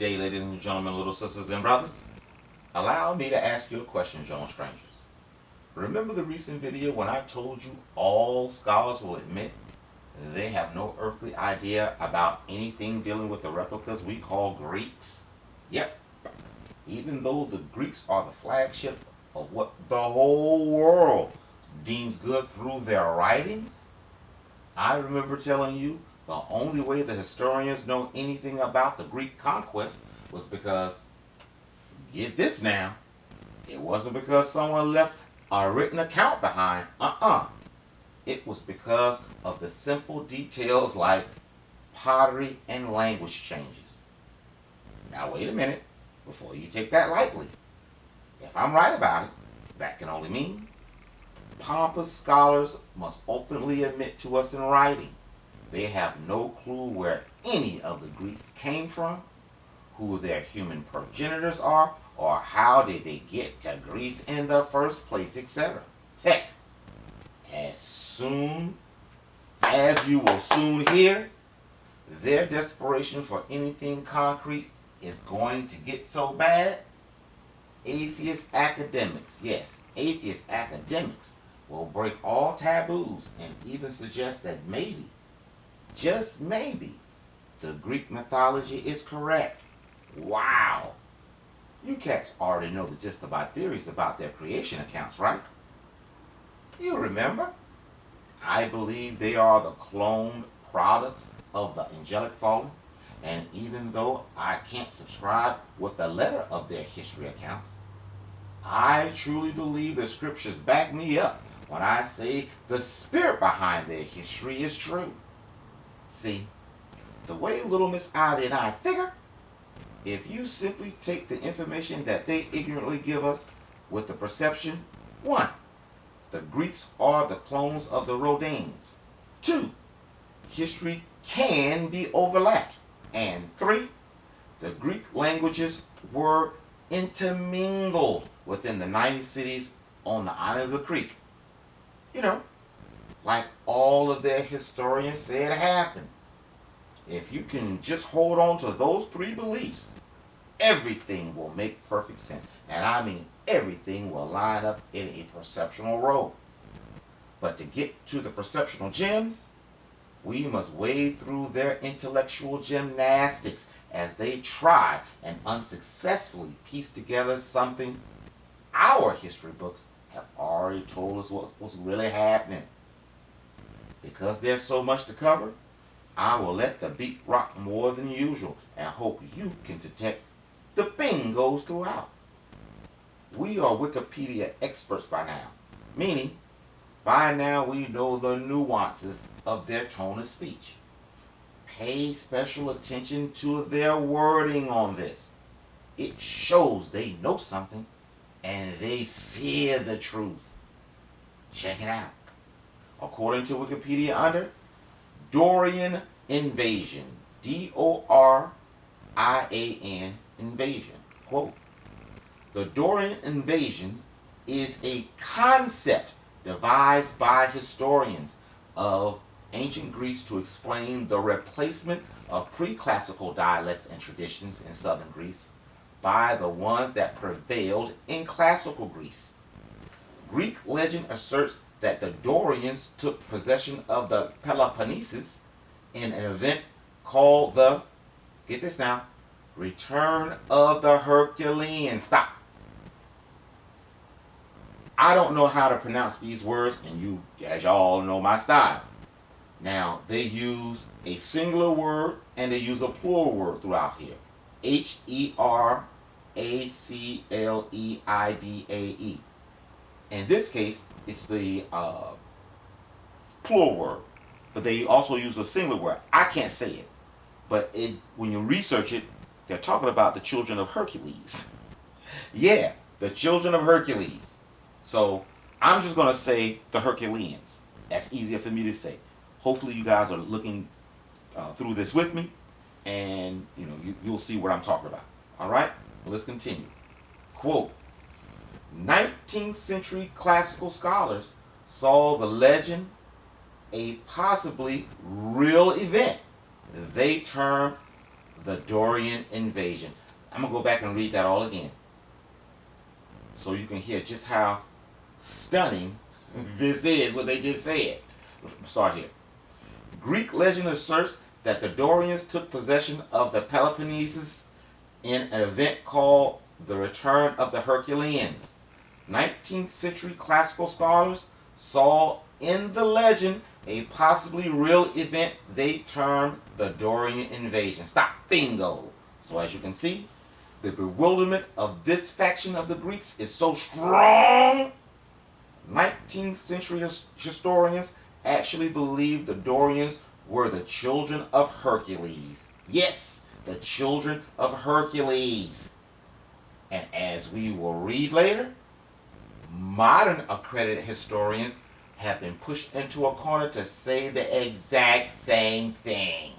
day, ladies and gentlemen, little sisters and brothers. Allow me to ask you a question, Joan Strangers. Remember the recent video when I told you all scholars will admit they have no earthly idea about anything dealing with the replicas we call Greeks? Yep. Even though the Greeks are the flagship of what the whole world deems good through their writings, I remember telling you the only way the historians know anything about the Greek conquest was because, get this now, it wasn't because someone left a written account behind. It was because of the simple details like pottery and language changes. Now wait a minute before you take that lightly. If I'm right about it, that can only mean pompous scholars must openly admit to us in writing they have no clue where any of the Greeks came from, who their human progenitors are, or how did they get to Greece in the first place, etc. Heck, as soon as you will soon hear, their desperation for anything concrete is going to get so bad, atheist academics, yes, atheist academics, will break all taboos and even suggest that maybe, just maybe, the Greek mythology is correct. Wow! You cats already know the gist of our theories about their creation accounts, right? You remember? I believe they are the cloned products of the angelic fallen, and even though I can't subscribe with the letter of their history accounts, I truly believe the scriptures back me up when I say the spirit behind their history is true. See, the way little Miss Ida and I figure, if you simply take the information that they ignorantly give us with the perception, 1. The Greeks are the clones of the Rhodanes. 2. History can be overlapped. And 3. The Greek languages were intermingled within the 90 cities on the islands of Crete. You know, like all of their historians said happened. If you can just hold on to those 3 beliefs, everything will make perfect sense. And I mean everything will line up in a perceptual row. But to get to the perceptual gems, we must wade through their intellectual gymnastics as they try and unsuccessfully piece together something our history books have already told us what was really happening. Because there's so much to cover, I will let the beat rock more than usual and hope you can detect the bingos throughout. We are Wikipedia experts by now, meaning by now we know the nuances of their tone of speech. Pay special attention to their wording on this. It shows they know something and they fear the truth. Check it out. According to Wikipedia under Dorian invasion, Dorian invasion, quote, the Dorian invasion is a concept devised by historians of ancient Greece to explain the replacement of pre-classical dialects and traditions in southern Greece by the ones that prevailed in classical Greece. Greek legend asserts that the Dorians took possession of the Peloponnesus in an event called the, get this now, Return of the Herculeans. Stop. I don't know how to pronounce these words, and you, as y'all know my style. Now, they use a singular word and they use a plural word throughout here. Heracleidae. In this case, it's the plural word, but they also use a singular word. I can't say it, but when you research it, they're talking about the children of Hercules. Yeah, the children of Hercules. So I'm just going to say the Herculeans. That's easier for me to say. Hopefully you guys are looking through this with me, and you'll see what I'm talking about. All right, well, let's continue. Quote, 19th century classical scholars saw the legend a possibly real event they termed the Dorian invasion. I'm going to go back and read that all again so you can hear just how stunning this is, what they just said. Start here. Greek legend asserts that the Dorians took possession of the Peloponnesus in an event called the Return of the Herculeans. 19th century classical scholars saw in the legend a possibly real event they termed the Dorian invasion. Stop, bingo. So as you can see, the bewilderment of this faction of the Greeks is so strong. 19th century historians actually believed the Dorians were the children of Hercules. Yes, the children of Hercules. And as we will read later, modern accredited historians have been pushed into a corner to say the exact same thing.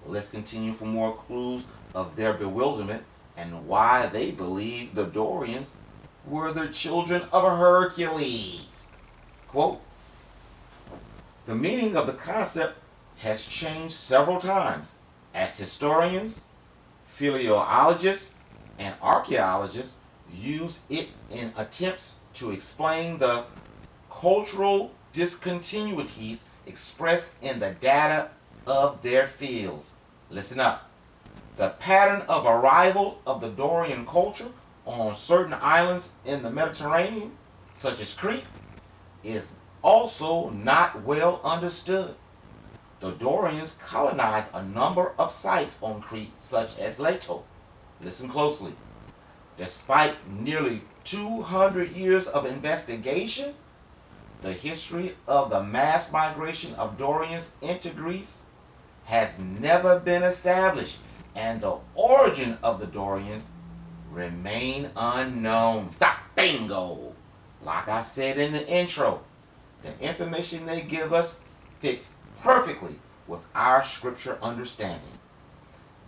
Let's continue for more clues of their bewilderment and why they believe the Dorians were the children of Hercules. Quote, the meaning of the concept has changed several times as historians, philologists, and archaeologists use it in attempts to explain the cultural discontinuities expressed in the data of their fields. Listen up. The pattern of arrival of the Dorian culture on certain islands in the Mediterranean, such as Crete, is also not well understood. The Dorians colonized a number of sites on Crete, such as Leto. Listen closely. Despite nearly 200 years of investigation, the history of the mass migration of Dorians into Greece has never been established, and the origin of the Dorians remain unknown. Stop, bingo! Like I said in the intro, the information they give us fits perfectly with our scripture understanding.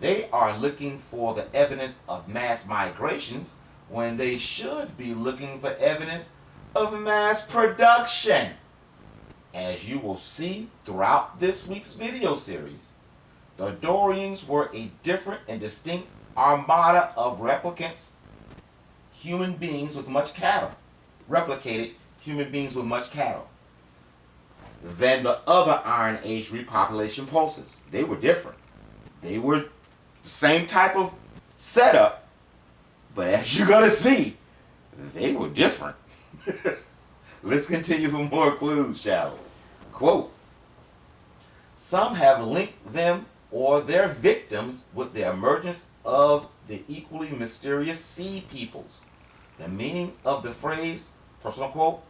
They are looking for the evidence of mass migrations when they should be looking for evidence of mass production. As you will see throughout this week's video series, the Dorians were a different and distinct armada of replicants, human beings with much cattle, replicated human beings with much cattle, than the other Iron Age repopulation pulses. They were different. They were the same type of setup, but as you're going to see, they were different. Let's continue for more clues, shall we? Quote, some have linked them or their victims with the emergence of the equally mysterious sea peoples. The meaning of the phrase, personal quote,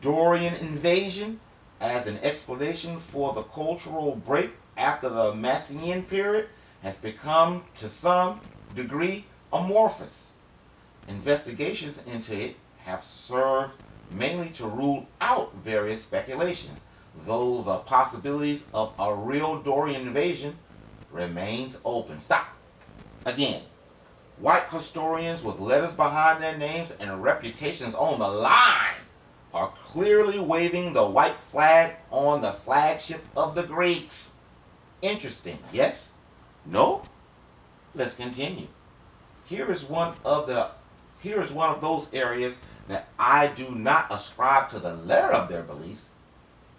Dorian invasion, as an explanation for the cultural break after the Massinian period, has become to some degree amorphous. Investigations into it have served mainly to rule out various speculations, though the possibilities of a real Dorian invasion remains open. Stop. Again, white historians with letters behind their names and reputations on the line are clearly waving the white flag on the flagship of the Greeks. Interesting, yes? No? Let's continue. Here is one of those areas that I do not ascribe to the letter of their beliefs,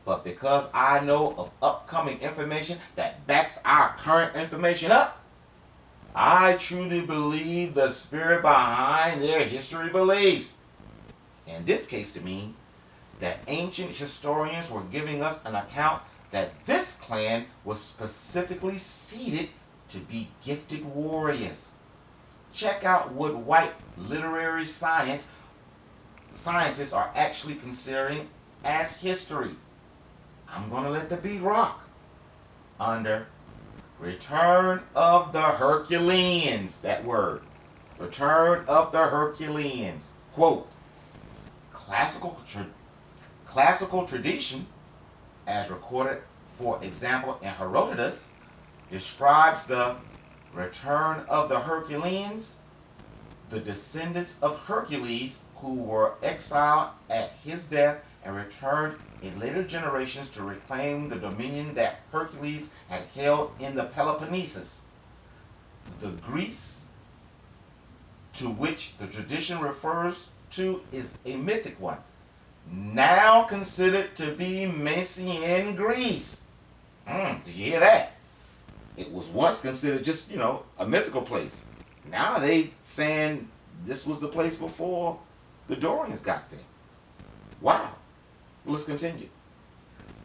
but because I know of upcoming information that backs our current information up, I truly believe the spirit behind their history beliefs. In this case to mean that ancient historians were giving us an account that this clan was specifically seeded to be gifted warriors. Check out what white literary scientists are actually considering as history. I'm going to let the beat rock. Under Return of the Herculeans, that word. Return of the Herculeans. Quote, classical tradition, as recorded, for example, in Herodotus, describes the return of the Herculeans, the descendants of Hercules who were exiled at his death and returned in later generations to reclaim the dominion that Hercules had held in the Peloponnesus. The Greece to which the tradition refers to is a mythic one, now considered to be Mycenaean Greece. Did you hear that? It was once considered just, a mythical place. Now they saying this was the place before the Dorians got there. Wow. Well, let's continue.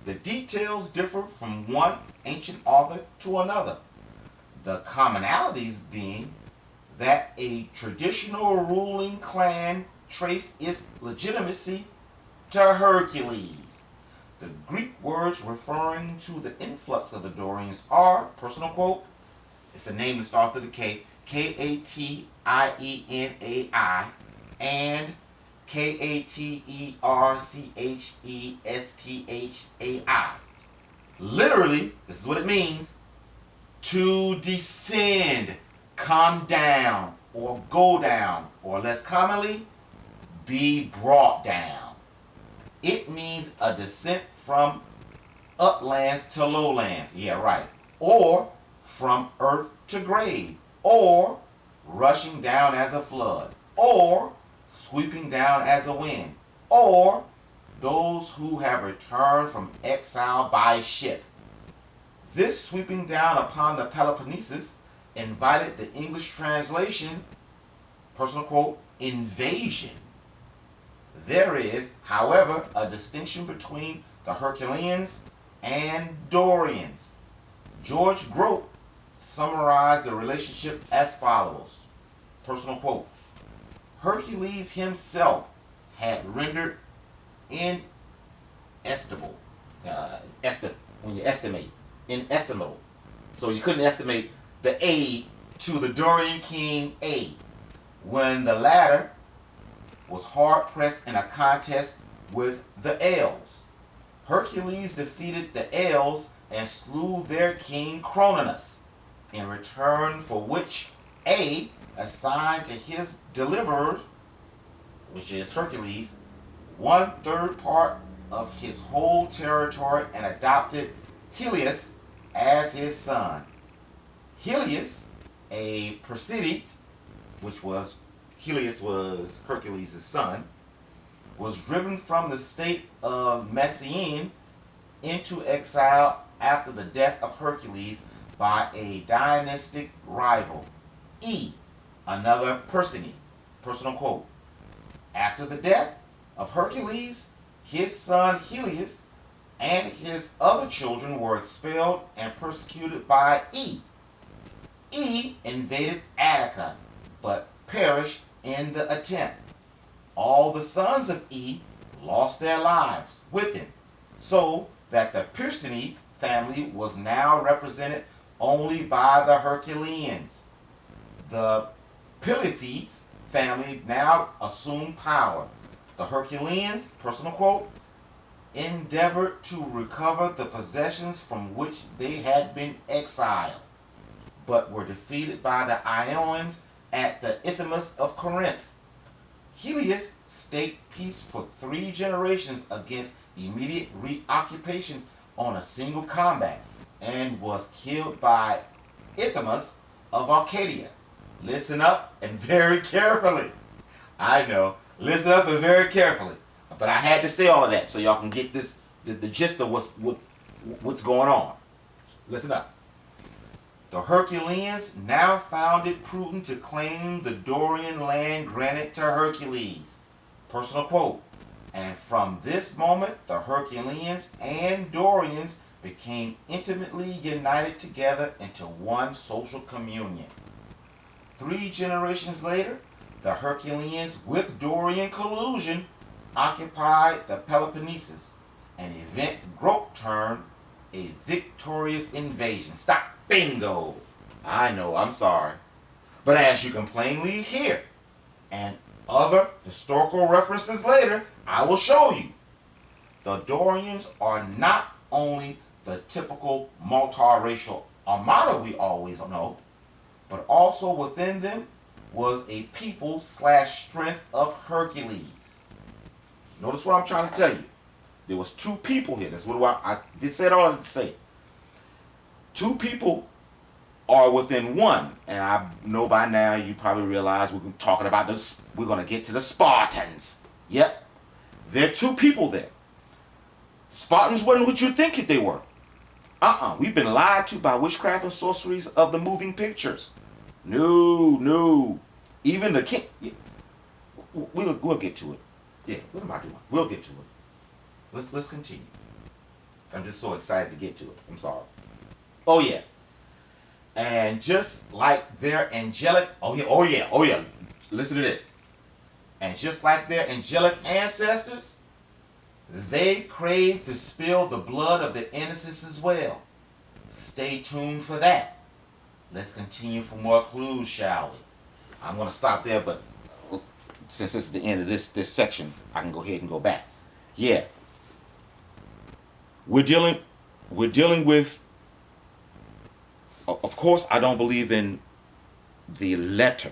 The details differ from one ancient author to another. The commonalities being that a traditional ruling clan traced its legitimacy to Hercules. The Greek words referring to the influx of the Dorians are, personal quote, it's a name that starts with a K, K-A-T-I-E-N-A-I, and K-A-T-E-R-C-H-E-S-T-H-A-I. Literally, this is what it means: to descend, come down, or go down, or less commonly, be brought down. It means a descent from uplands to lowlands, yeah, right, or from earth to grave, or rushing down as a flood, or sweeping down as a wind, or those who have returned from exile by ship. This sweeping down upon the Peloponnesus invited the English translation, personal quote, invasion. There is, however, a distinction between the Herculeans and Dorians. George Grote summarized the relationship as follows, personal quote, Hercules himself had rendered inestimable, when you estimate, inestimable. So you couldn't estimate the aid to the Dorian king aid when the latter was hard pressed in a contest with the Els. Hercules defeated the Els and slew their king Cronus, in return for which A assigned to his deliverers, which is Hercules, 1/3 part of his whole territory and adopted Helios as his son. Helios, a Persid, which was Helios was Hercules' son, was driven from the state of Mycenae into exile after the death of Hercules by a dynastic rival, E, another Persid. Personal quote. After the death of Hercules, his son Helios and his other children were expelled and persecuted by E. E invaded Attica, but perished in the attempt. All the sons of E lost their lives with him, so that the Persides family was now represented only by the Herculeans. The Piliades family now assumed power. The Herculeans, personal quote, endeavored to recover the possessions from which they had been exiled, but were defeated by the Ionians at the Isthmus of Corinth. Helios staked peace for 3 generations against immediate reoccupation on a single combat, and was killed by Isthmus of Arcadia. Listen up and very carefully. I know, listen up and very carefully. But I had to say all of that so y'all can get this, the gist of what's going on. Listen up. The Herculeans now found it prudent to claim the Dorian land granted to Hercules. Personal quote. And from this moment, the Herculeans and Dorians became intimately united together into one social communion. 3 generations later, the Herculeans, with Dorian collusion, occupied the Peloponnesus, an event Grote termed a victorious invasion. Stop. Bingo. I know, I'm sorry. But as you can plainly hear, and other historical references later, I will show you, the Dorians are not only the typical multiracial armada we always know, but also within them was a people/strength of Hercules. Notice what I'm trying to tell you. There was 2 people here. That's what I did say it all to say. 2 people are within one. And I know by now you probably realize we're talking about this. We're going to get to the Spartans. Yep. There are two people there. Spartans wasn't what you think they were. We've been lied to by witchcraft and sorceries of the moving pictures. No. Even the king. Yeah. We'll get to it. Yeah, what am I doing? We'll get to it. Let's continue. I'm just so excited to get to it. I'm sorry. Oh yeah. And just like their angelic, oh yeah. Listen to this. And just like their angelic ancestors, they crave to spill the blood of the innocents as well. Stay tuned for that. Let's continue for more clues, shall we? I'm going to stop there, but since this is the end of this section, I can go ahead and go back. Yeah. We're dealing with, of course, I don't believe in the letter,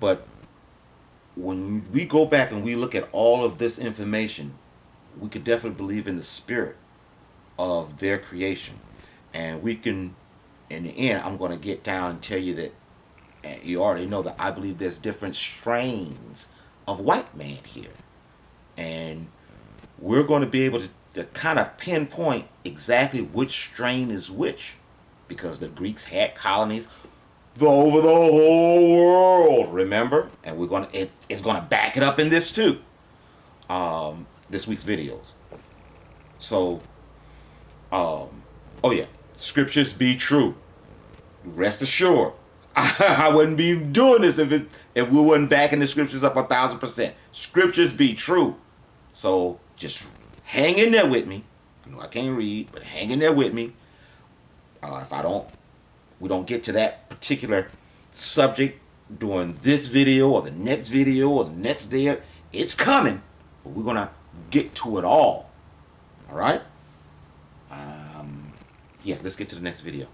but when we go back and we look at all of this information, we could definitely believe in the spirit of their creation. And we can, in the end, I'm going to get down and tell you that, and you already know that I believe there's different strains of white man here. And we're going to be able to kind of pinpoint exactly which strain is which, because the Greeks had colonies over the whole world, remember? And it's gonna back it up in this too. This week's videos. So, oh yeah, scriptures be true. Rest assured, I wouldn't be doing this if we weren't backing the scriptures up 1,000%. Scriptures be true. So just hang in there with me. I know I can't read, but hang in there with me. If we don't get to that particular subject during this video or the next video or the next day, it's coming, but we're gonna get to it all. All right. Yeah, let's get to the next video.